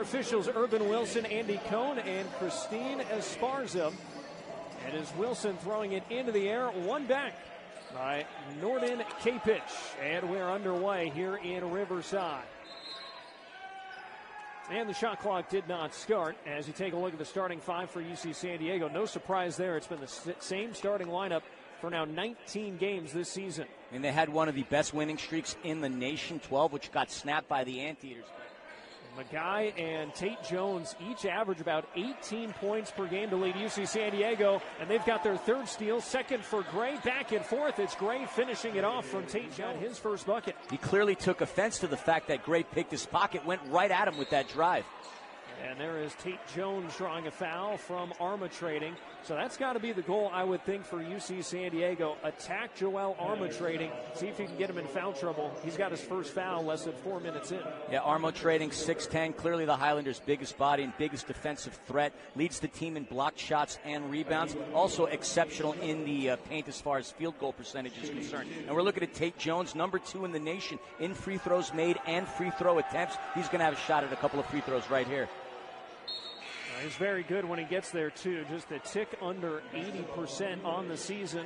officials Urban Wilson, Andy Cohn, and Christine Esparza. It is Wilson throwing it into the air, one back by Norden Kapich. And we're underway here in Riverside. And the shot clock did not start. As you take a look at the starting five for UC San Diego, no surprise there. It's been the same starting lineup for now 19 games this season. And they had one of the best winning streaks in the nation, 12, which got snapped by the Anteaters. Magai and Tait-Jones each average about 18 points per game to lead UC San Diego, and they've got their third steal, second for Gray, back and forth. It's Gray finishing it off from Tait-Jones, his first bucket. He clearly took offense to the fact that Gray picked his pocket, went right at him with that drive. And there is Tait-Jones drawing a foul from Armatrading. So that's got to be the goal, I would think, for UC San Diego. Attack Joel Armatrading. See if you can get him in foul trouble. He's got his first foul less than 4 minutes in. Yeah, Armatrading, 6'10", clearly the Highlanders' biggest body and biggest defensive threat. Leads the team in blocked shots and rebounds. Also exceptional in the paint as far as field goal percentage is concerned. And we're looking at Tait-Jones, number 2 in the nation in free throws made and free throw attempts. He's going to have a shot at a couple of free throws right here. He's very good when he gets there, too. Just a tick under 80% on the season.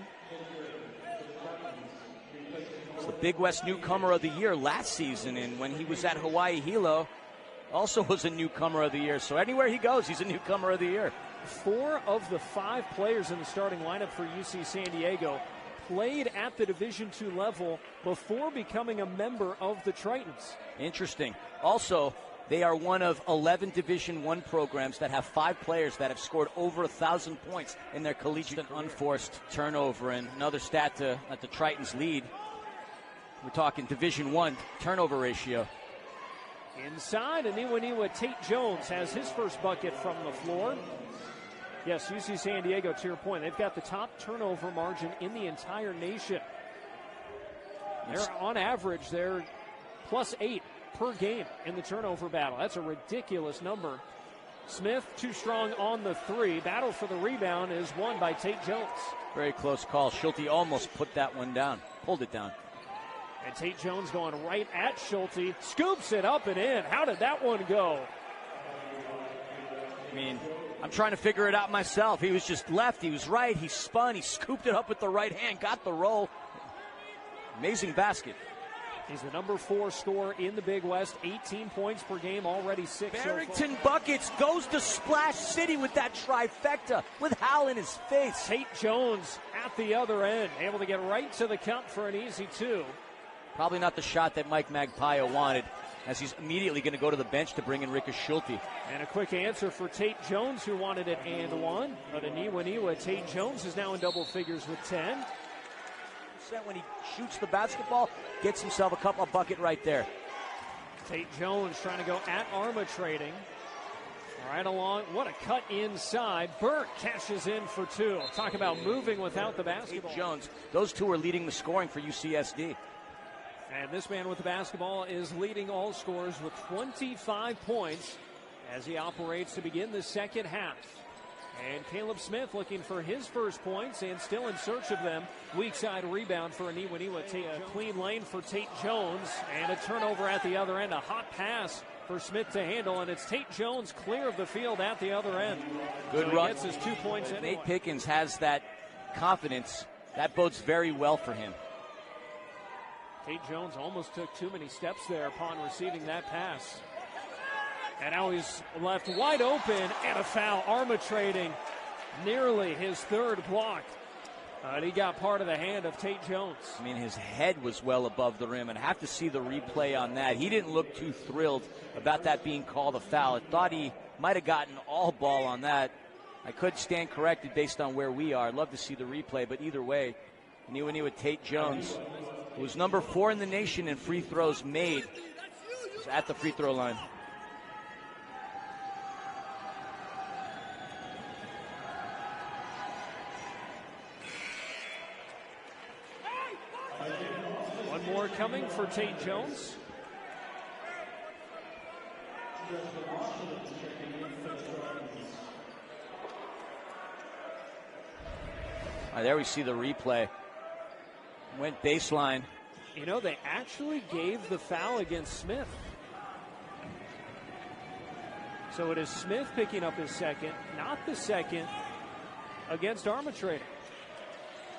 It's the Big West Newcomer of the Year last season, and when he was at Hawaii Hilo, also was a Newcomer of the Year. So anywhere he goes, he's a Newcomer of the Year. 4 of the 5 players in the starting lineup for UC San Diego played at the Division II level before becoming a member of the Tritons. Interesting. Also, they are one of 11 Division I programs that have 5 players that have scored over 1,000 points in their collegiate unforced turnover. And another stat at the Tritons lead, we're talking Division I turnover ratio. Inside, Aniwaniwa Tait-Jones has his first bucket from the floor. Yes, UC San Diego, to your point, they've got the top turnover margin in the entire nation. They're on average, they're +8 per game in the turnover battle. That's a ridiculous number. Smith too strong on the 3. Battle for the rebound is won by Tait-Jones. Very close call. Schulte almost put that one down, pulled it down. And Tait-Jones going right at Schulte, scoops it up and in. How did that one go? I mean, I'm trying to figure it out myself. He was just left, he was right, he spun, he scooped it up with the right hand, got the roll. Amazing basket. He's the number 4 scorer in the Big West, 18 points per game, already 6. Barrington buckets, goes to Splash City with that trifecta with Hal in his face. Tait-Jones at the other end, able to get right to the cup for an easy 2. Probably not the shot that Mike Magpayo wanted, as he's immediately going to go to the bench to bring in Ricky Schulte. And a quick answer for Tait-Jones, who wanted it and won. But Aniwaniwa Tait-Jones is now in double figures with 10. When he shoots the basketball, gets himself a bucket right there. Tait-Jones trying to go at Armatrading. Right along, what a cut inside. Burt cashes in for 2. Talk about moving without the basketball. Tait-Jones, those two are leading the scoring for UCSD. And this man with the basketball is leading all scorers with 25 points as he operates to begin the second half. And Caleb Smith looking for his first points and still in search of them. Weak side rebound for Aniwaniwa. Clean lane for Tait-Jones and a turnover at the other end. A hot pass for Smith to handle, and it's Tait-Jones clear of the field at the other end. Good so run. He gets his 2 points anyway. Nate Pickens has that confidence. That bodes very well for him. Tait-Jones almost took too many steps there upon receiving that pass. And now he's left wide open, and a foul. Armatrading, nearly his 3rd block. And he got part of the hand of Tait-Jones. I mean, his head was well above the rim, and have to see the replay on that. He didn't look too thrilled about that being called a foul. I thought he might have gotten all ball on that. I could stand corrected based on where we are. I'd love to see the replay, but either way, Aniwaniwa Tait-Jones, who was number 4 in the nation in free throws made, is at the free throw line. One more coming for Tait-Jones. There we see the replay. Went baseline. You know, they actually gave the foul against Smith. So it is Smith picking up his second, not the second against Arbitrator.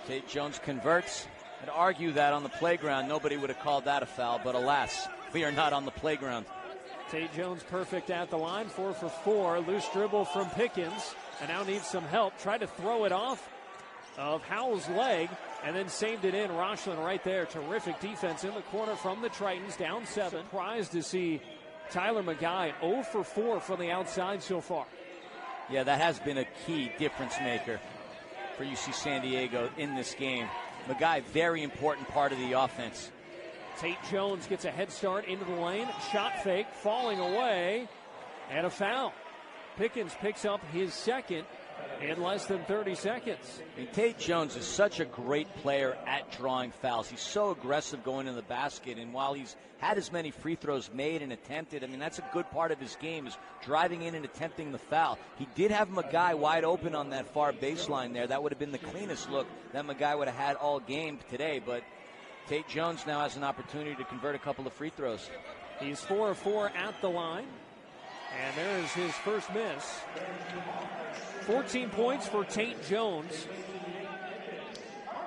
Tait-Jones converts. I'd argue that on the playground, nobody would have called that a foul, but alas, we are not on the playground. Tait-Jones perfect at the line, 4 for 4. Loose dribble from Pickens, and now needs some help. Tried to throw it off of Howell's leg, and then saved it in. Rochlin right there. Terrific defense in the corner from the Tritons, down 7. Surprised to see Tyler McGuy 0 for 4 from the outside so far. Yeah, that has been a key difference maker for UC San Diego in this game. McGuy, very important part of the offense. Tait-Jones gets a head start into the lane. Shot fake, falling away, and a foul. Pickens picks up his second in less than 30 seconds. I mean, Tait-Jones is such a great player at drawing fouls. He's so aggressive going in the basket, and while he's had as many free throws made and attempted, I mean, that's a good part of his game, is driving in and attempting the foul. He did have McGuy wide open on that far baseline there. That would have been the cleanest look that McGuy would have had all game today, but Tait-Jones now has an opportunity to convert a couple of free throws. He's 4 of 4 at the line, and there is his first miss. 14 points for Tait-Jones.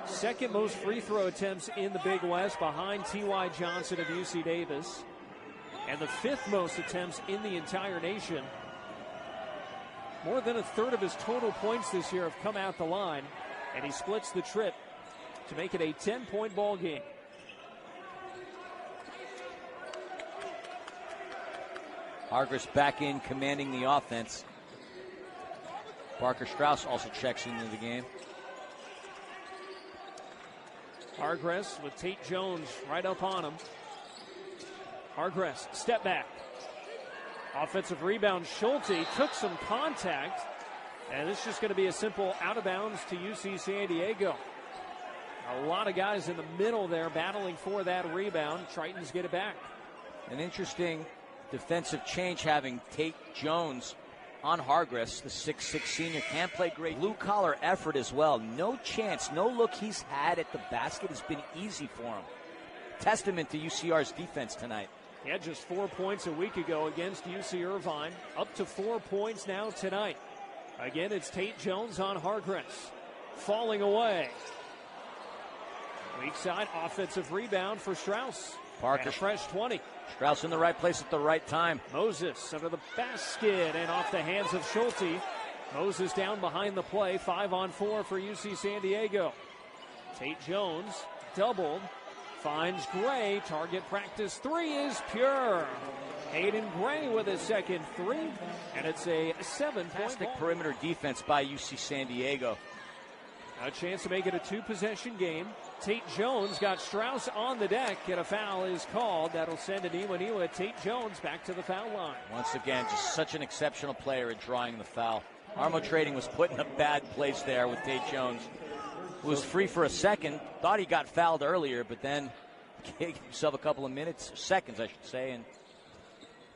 Second most free throw attempts in the Big West, behind T.Y. Johnson of UC Davis. And the fifth most attempts in the entire nation. More than a third of his total points this year have come out the line, and he splits the trip to make it a 10-point ball game. Hargress back in, commanding the offense. Parker Strauss also checks into the game. Hargress with Tait-Jones right up on him. Hargress, step back. Offensive rebound, Schulte took some contact, and it's just going to be a simple out of bounds to UC San Diego. A lot of guys in the middle there battling for that rebound. Tritons get it back. An interesting defensive change having Tait-Jones on Hargress, the 6'6 senior. Can play great blue-collar effort as well. No chance, no look he's had at the basket has been easy for him. Testament to UCR's defense tonight. He had just 4 points a week ago against UC Irvine. Up to 4 points now tonight. Again, it's Tait-Jones on Hargress. Falling away. Weak side offensive rebound for Strauss. Parker, fresh 20. Strauss in the right place at the right time. Moses under the basket and off the hands of Schulte. Moses down behind the play. 5-on-4 for UC San Diego. Tait-Jones doubled. Finds Gray. Target practice 3 is pure. Hayden Gray with his second 3. And it's a 7-point Fantastic perimeter defense by UC San Diego. A chance to make it a 2-possession game. Tait-Jones got Strauss on the deck, and a foul is called. That'll send Aniwaniwa Tait-Jones back to the foul line. Once again, just such an exceptional player at drawing the foul. Armo Trading was put in a bad place there with Tait-Jones, who was free for a second. Thought he got fouled earlier, but then gave himself a couple of seconds, I should say, and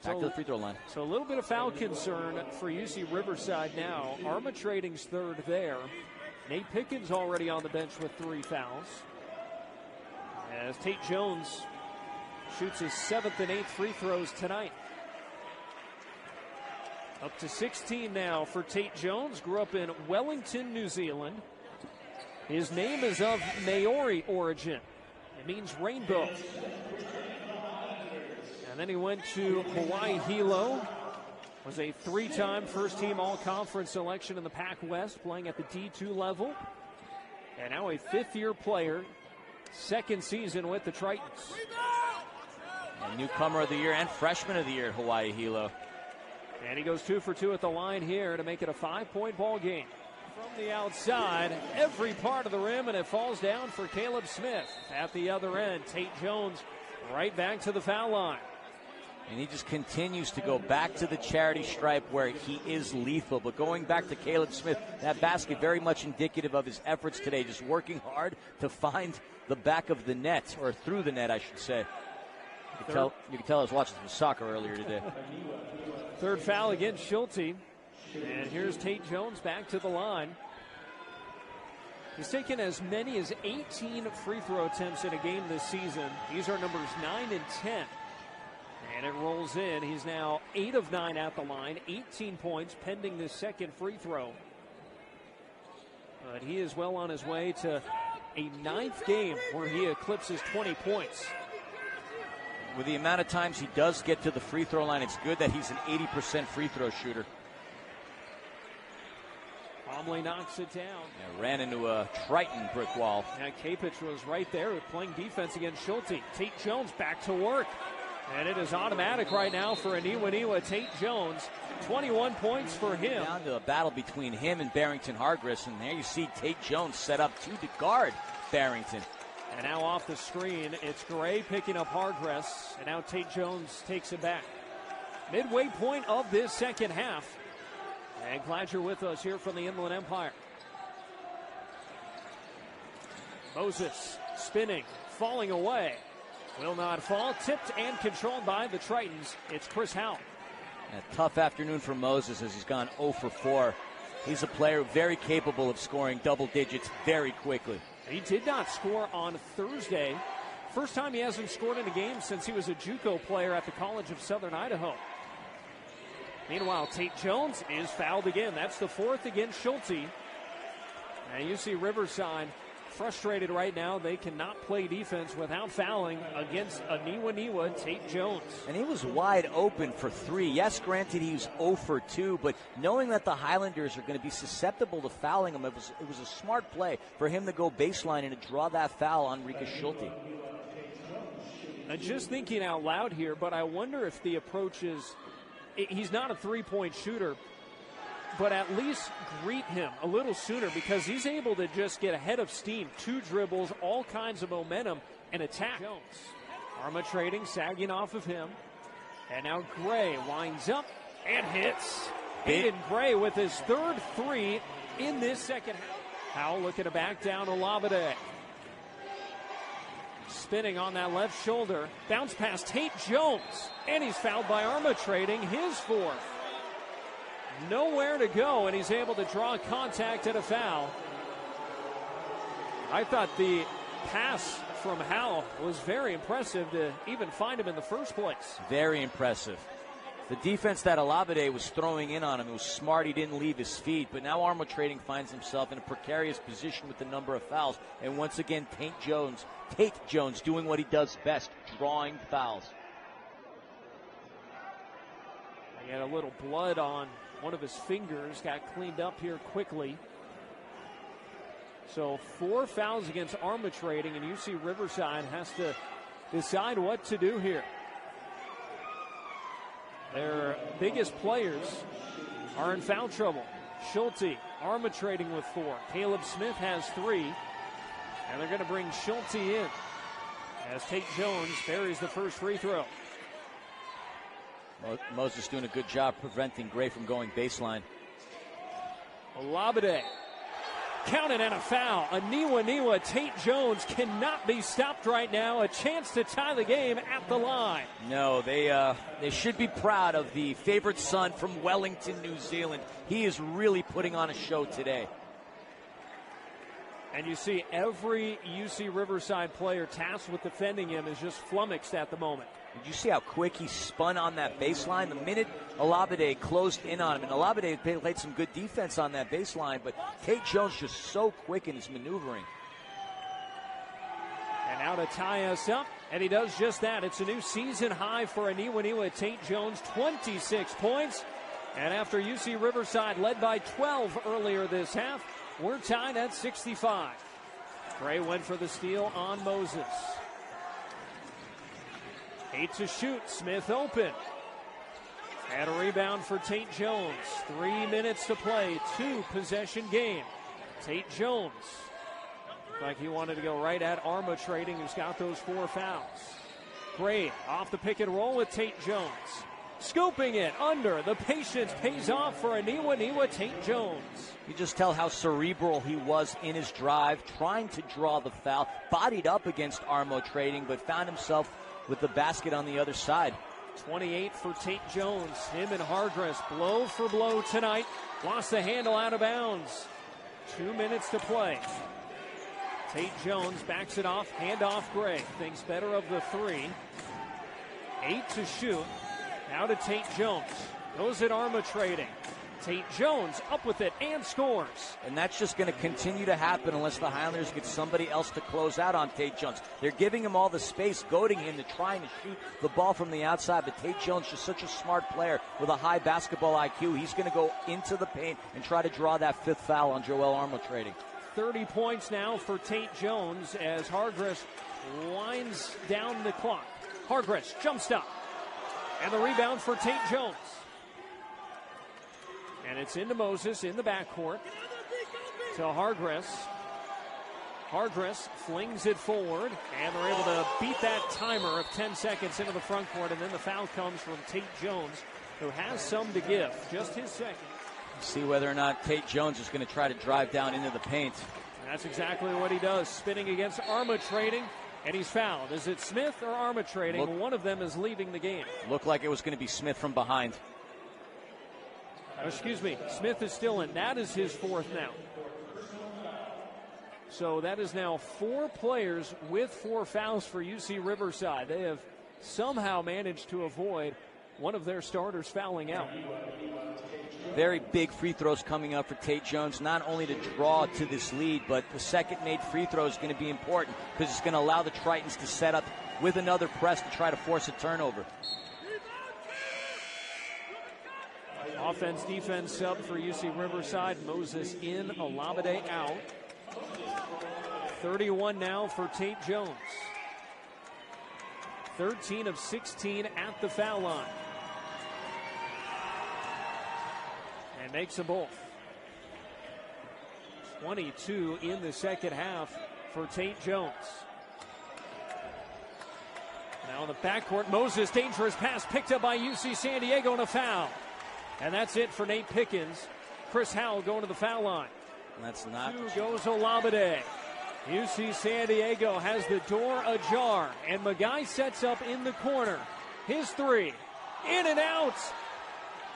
back to the free throw line. So a little bit of foul concern for UC Riverside now. Armo Trading's third there. Nate Pickens already on the bench with 3 fouls. As Tait-Jones shoots his 7th and 8th free throws tonight. Up to 16 now for Tait-Jones. Grew up in Wellington, New Zealand. His name is of Maori origin. It means rainbow. And then he went to Hawaii Hilo. Was a 3-time first-team all-conference selection in the Pac West, playing at the D2 level. And now a 5th-year player, second season with the Tritons. And newcomer of the year and freshman of the year at Hawaii Hilo. And he goes 2 for 2 at the line here to make it a 5-point ball game. From the outside, every part of the rim, and it falls down for Caleb Smith. At the other end, Tait-Jones right back to the foul line. And he just continues to go back to the charity stripe where he is lethal. But going back to Caleb Smith, that basket very much indicative of his efforts today, just working hard to find the back of the net, or through the net, I should say. You can tell I was watching some soccer earlier today. Third foul against Schulte. And here's Tait-Jones back to the line. He's taken as many as 18 free throw attempts in a game this season. These are numbers 9 and 10. And it rolls in. He's now 8 of 9 at the line, 18 points pending this second free throw. But he is well on his way to a 9th game where he eclipses 20 points. With the amount of times he does get to the free throw line, it's good that he's an 80% free throw shooter. Plumlee knocks it down. Yeah, ran into a Triton brick wall. Yeah, Kapich was right there playing defense against Schulte. Tait-Jones back to work. And it is automatic right now for Aniwaniwa Tait-Jones. 21 points for him. Down to a battle between him and Barrington Hargress. And there you see Tait-Jones set up to guard Barrington. And now off the screen, it's Gray picking up Hargress. And now Tait-Jones takes it back. Midway point of this second half. And glad you're with us here from the Inland Empire. Moses spinning, falling away. Will not fall. Tipped and controlled by the Tritons. It's Chris Howe. A tough afternoon for Moses as he's gone 0 for 4. He's a player very capable of scoring double digits very quickly. He did not score on Thursday. First time he hasn't scored in a game since he was a JUCO player at the College of Southern Idaho. Meanwhile, Tait-Jones is fouled again. That's the 4th against Schulte. And UC Riverside frustrated right now. They cannot play defense without fouling against Aniwaniwa Tait-Jones. And he was wide open for 3. Yes, granted, he was 0 for 2, but knowing that the Highlanders are going to be susceptible to fouling him, it was a smart play for him to go baseline and to draw that foul on Rika Schulte. I'm just thinking out loud here, but I wonder if the approach is, he's not a three-point shooter, but at least greet him a little sooner because he's able to just get ahead of steam. 2 dribbles, all kinds of momentum, and attack. Jones. Arbitrating, sagging off of him. And now Gray winds up and hits. Aiden Gray with his 3rd 3 in this second half. Howell looking to back down Olabade. Spinning on that left shoulder. Bounce past Tait-Jones. And he's fouled by Arbitrating, his 4th. Nowhere to go, and he's able to draw contact and a foul. I thought the pass from Howell was very impressive to even find him in the first place. Very impressive. The defense that Olabade was throwing in on him, it was smart. He didn't leave his feet, but now Arbitrating finds himself in a precarious position with the number of fouls. And once again, Tait-Jones doing what he does best, drawing fouls. He had a little blood on one of his fingers, got cleaned up here quickly. So 4 fouls against Arbitrating, and UC Riverside has to decide what to do here. Their biggest players are in foul trouble. Schulte Arbitrating with 4. Caleb Smith has 3. And they're going to bring Schulte in as Tait-Jones buries the first free throw. Moses doing a good job preventing Gray from going baseline. Olabade counted and a foul. Aniwaniwa Tait-Jones cannot be stopped right now. A chance to tie the game at the line. No, they should be proud of the favorite son from Wellington, New Zealand. He is really putting on a show today. And you see every UC Riverside player tasked with defending him is just flummoxed at the moment. Did you see how quick he spun on that baseline? The minute Olabade closed in on him, and Olabade played some good defense on that baseline, but Tait-Jones just so quick in his maneuvering. And now to tie us up, and he does just that. It's a new season high for Aniwaniwa Tait-Jones, 26 points. And after UC Riverside led by 12 earlier this half, we're tied at 65. Gray went for the steal on Moses. 8 to shoot. Smith open. And a rebound for Tait-Jones. 3 minutes to play. 2-possession game. Tait-Jones. Looked like he wanted to go right at Arbitrating, who's got those 4 fouls. Gray off the pick and roll with Tait-Jones. Scooping it under. The patience pays off for Aniwaniwa Tait-Jones. You just tell how cerebral he was in his drive, trying to draw the foul. Bodied up against Arbitrating, but found himself with the basket on the other side. 28 for Tait-Jones. Him and Hargress blow for blow tonight. Lost the handle out of bounds. 2 minutes to play. Tait-Jones backs it off. Hand off Gray. Thinks better of the 3. 8 to shoot. Now to Tait-Jones. Goes at arbitrating. Tait-Jones up with it and scores. And that's just going to continue to happen unless the Highlanders get somebody else to close out on Tait-Jones. They're giving him all the space, goading him to trying to shoot the ball from the outside. But Tait-Jones is just such a smart player with a high basketball IQ. He's going to go into the paint and try to draw that 5th foul on Joel arbitrating. 30 points now for Tait-Jones as Hargress winds down the clock. Hargress jump stop. And the rebound for Tait-Jones. And it's into Moses in the backcourt to Hargress. Hargress flings it forward, and they're able to beat that timer of 10 seconds into the front court, and then the foul comes from Tait-Jones, who has some to give. Just his second. See whether or not Tait-Jones is going to try to drive down into the paint. And that's exactly what he does, spinning against arbitrating, and he's fouled. Is it Smith or arbitrating? One of them is leaving the game. Looked like it was going to be Smith from behind. Excuse me, Smith is still in. That is his 4th now. So that is now 4 players with 4 fouls for UC Riverside. They have somehow managed to avoid one of their starters fouling out. Very big free throws coming up for Tait-Jones, not only to draw to this lead, but the second made free throw is going to be important because it's going to allow the Tritons to set up with another press to try to force a turnover. Offense, defense sub for UC Riverside. Moses in, Olabide out. 31 now for Tait-Jones. 13 of 16 at the foul line. And makes them both. 22 in the second half for Tait-Jones. Now in the backcourt, Moses, dangerous pass picked up by UC San Diego and a foul. And that's it for Nate Pickens. Chris Howell going to the foul line. That's not. 2 goes Olabide. UC San Diego has the door ajar. And Magai sets up in the corner. His 3. In and out.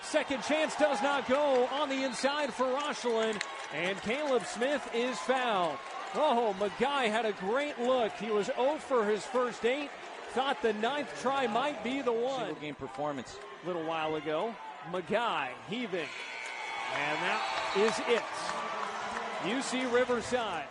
Second chance does not go on the inside for Rochelin. And Caleb Smith is fouled. Oh, Magai had a great look. He was 0 for his first 8. Thought the 9th try might be the one. Single game performance. A little while ago. Magai heaving. And that is it. UC Riverside